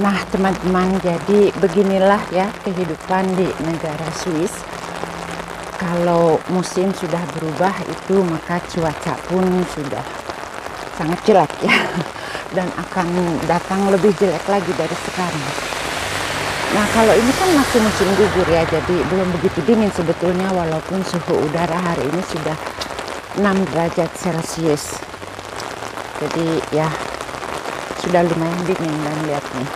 Nah teman-teman, jadi beginilah ya kehidupan di negara Swiss. Kalau musim sudah berubah itu maka cuaca pun sudah sangat jelek ya. Dan akan datang lebih jelek lagi dari sekarang. Nah kalau ini kan masih musim gugur ya, jadi belum begitu dingin sebetulnya, walaupun suhu udara hari ini sudah 6 derajat Celcius. Jadi ya sudah lumayan dingin. Dan lihat nih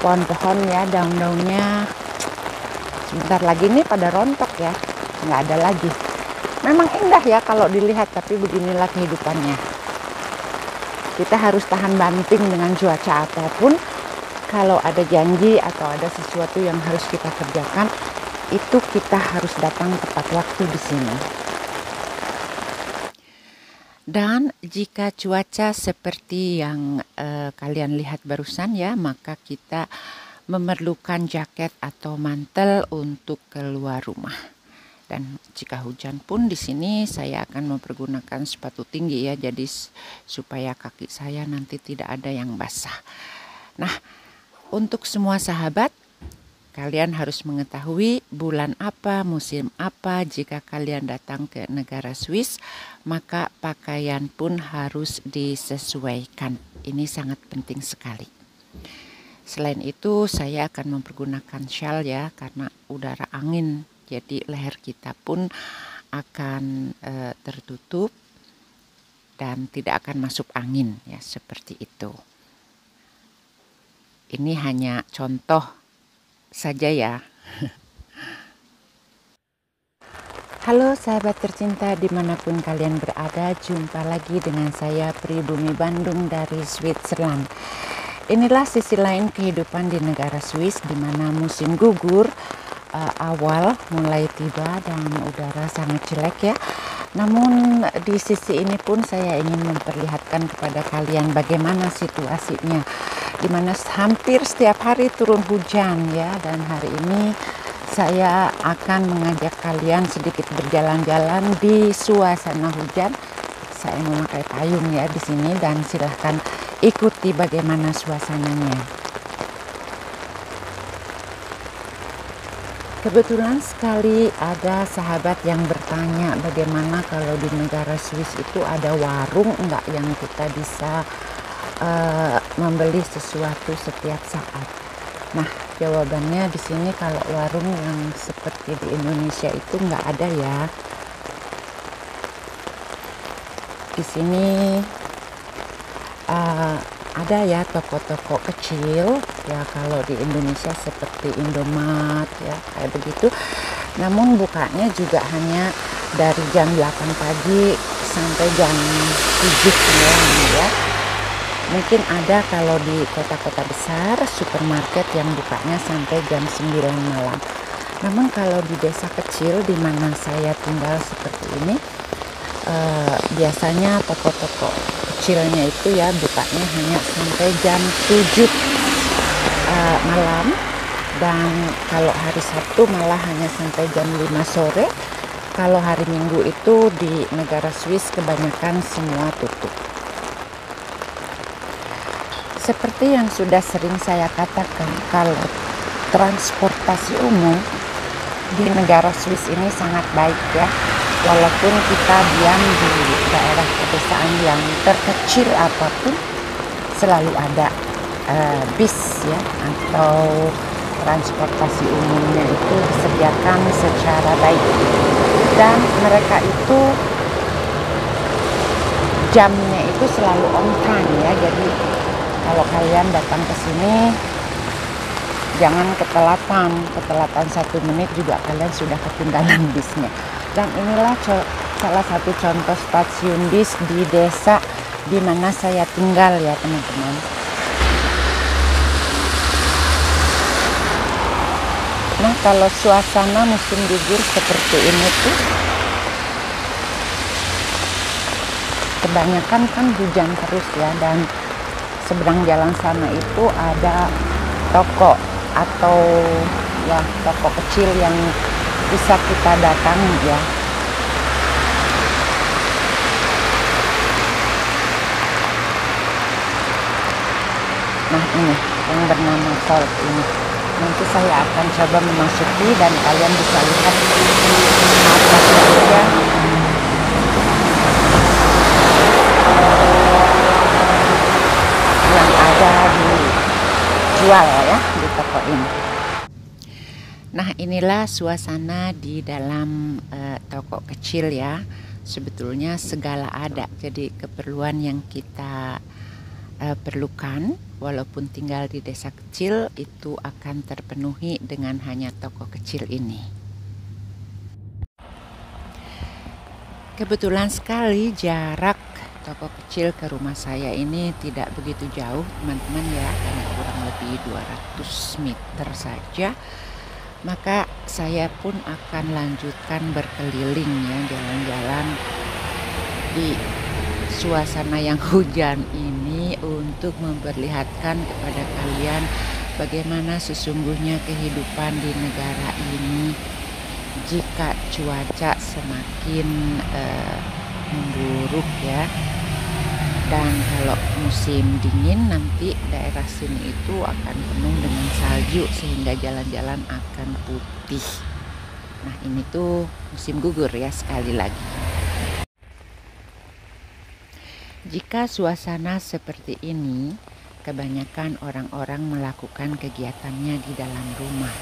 pohon-pohon ya, daun-daunnya sebentar lagi nih pada rontok ya, nggak ada lagi. Memang indah ya kalau dilihat, tapi beginilah kehidupannya. Kita harus tahan banting dengan cuaca apapun. Kalau ada janji atau ada sesuatu yang harus kita kerjakan, itu kita harus datang tepat waktu di sini. Dan jika cuaca seperti yang kalian lihat barusan ya, maka kita memerlukan jaket atau mantel untuk keluar rumah. Dan jika hujan pun di sini saya akan mempergunakan sepatu tinggi ya, jadi supaya kaki saya nanti tidak ada yang basah. Nah, untuk semua sahabat, kalian harus mengetahui bulan apa, musim apa jika kalian datang ke negara Swiss, maka pakaian pun harus disesuaikan. Ini sangat penting sekali. Selain itu, saya akan mempergunakan shawl ya, karena udara angin. Jadi leher kita pun akan tertutup dan tidak akan masuk angin ya, seperti itu. Ini hanya contoh saja ya. Halo sahabat tercinta dimanapun kalian berada, jumpa lagi dengan saya Pribumi Bandung dari Switzerland. Inilah sisi lain kehidupan di negara Swiss, di mana musim gugur awal mulai tiba dan udara sangat jelek ya. Namun di sisi ini pun saya ingin memperlihatkan kepada kalian bagaimana situasinya, di mana hampir setiap hari turun hujan ya. Dan hari ini saya akan mengajak kalian sedikit berjalan-jalan di suasana hujan. Saya memakai payung ya di sini, dan silahkan ikuti bagaimana suasananya. Kebetulan sekali ada sahabat yang bertanya bagaimana kalau di negara Swiss itu ada warung enggak yang kita bisa membeli sesuatu setiap saat. Nah, jawabannya di sini kalau warung yang seperti di Indonesia itu enggak ada ya. Di sini ada ya toko-toko kecil ya, kalau di Indonesia seperti Indomaret ya, kayak begitu. Namun bukanya juga hanya dari jam 8 pagi sampai jam 7 malam ya. Mungkin ada kalau di kota-kota besar supermarket yang bukanya sampai jam 9 malam. Namun kalau di desa kecil di mana saya tinggal seperti ini, biasanya toko-toko kecilnya itu ya bukanya hanya sampai jam 7 malam. Dan kalau hari Sabtu malah hanya sampai jam 5 sore. Kalau hari Minggu itu di negara Swiss kebanyakan semua tutup. Seperti yang sudah sering saya katakan, kalau transportasi umum di negara Swiss ini sangat baik ya. Walaupun kita diam di daerah pedesaan yang terkecil apapun, selalu ada bis ya, atau transportasi umumnya itu disediakan secara baik. Dan mereka itu jamnya itu selalu on time ya. Jadi kalau kalian datang ke sini jangan ketelatan 1 menit juga kalian sudah ketinggalan bisnya. Dan inilah salah satu contoh stasiun bis di desa di mana saya tinggal ya teman-teman. Nah kalau suasana musim gugur seperti ini tuh kebanyakan kan hujan terus ya, dan seberang jalan sana itu ada toko atau ya toko kecil yang bisa kita datangi ya. Nah ini yang bernama Salt ini. Nanti saya akan coba memasuki dan kalian bisa lihat apa saja yang ada dijual ya di toko ini. Nah inilah suasana di dalam toko kecil ya. Sebetulnya segala ada, jadi keperluan yang kita perlukan walaupun tinggal di desa kecil itu akan terpenuhi dengan hanya toko kecil ini. Kebetulan sekali jarak toko kecil ke rumah saya ini tidak begitu jauh teman-teman ya, hanya kurang lebih 200 meter saja. Maka saya pun akan lanjutkan berkeliling ya, jalan-jalan di suasana yang hujan ini untuk memperlihatkan kepada kalian bagaimana sesungguhnya kehidupan di negara ini jika cuaca semakin memburuk ya. Dan kalau musim dingin nanti daerah sini itu akan penuh dengan salju sehingga jalan-jalan akan putih. Nah ini tuh musim gugur ya sekali lagi. Jika suasana seperti ini, kebanyakan orang-orang melakukan kegiatannya di dalam rumah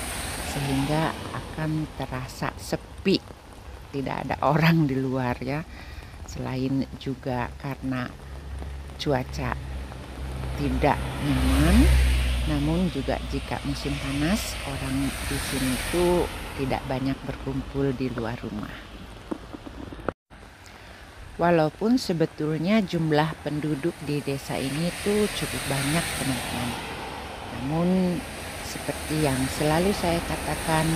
sehingga akan terasa sepi, tidak ada orang di luar ya. Selain juga karena cuaca tidak nyaman, namun juga jika musim panas orang di sini tuh tidak banyak berkumpul di luar rumah. Walaupun sebetulnya jumlah penduduk di desa ini tuh cukup banyak teman-teman, namun seperti yang selalu saya katakan,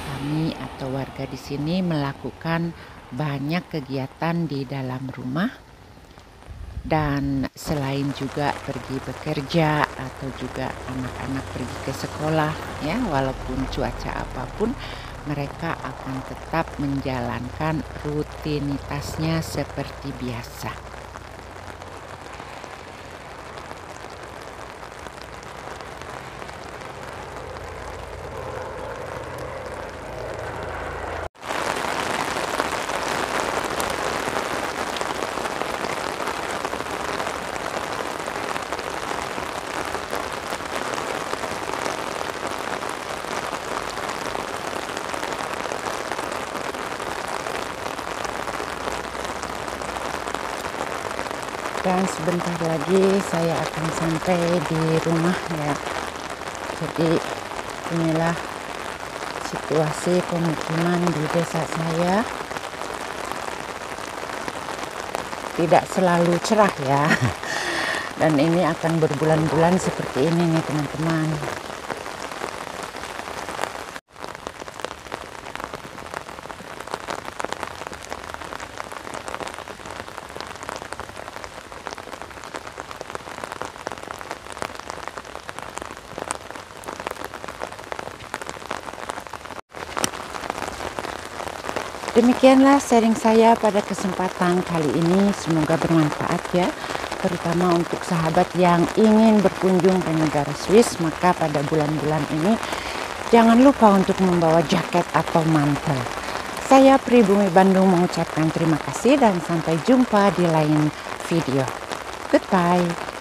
kami atau warga di sini melakukan banyak kegiatan di dalam rumah. Dan selain juga pergi bekerja atau juga anak-anak pergi ke sekolah ya, walaupun cuaca apapun mereka akan tetap menjalankan rutinitasnya seperti biasa. Dan sebentar lagi saya akan sampai di rumah ya. Jadi inilah situasi pemukiman di desa saya. Tidak selalu cerah ya. Dan ini akan berbulan-bulan seperti ini nih teman-teman. Demikianlah sharing saya pada kesempatan kali ini, semoga bermanfaat ya, terutama untuk sahabat yang ingin berkunjung ke negara Swiss. Maka pada bulan-bulan ini jangan lupa untuk membawa jaket atau mantel. Saya Pribumi Bandung mengucapkan terima kasih dan sampai jumpa di lain video. Goodbye.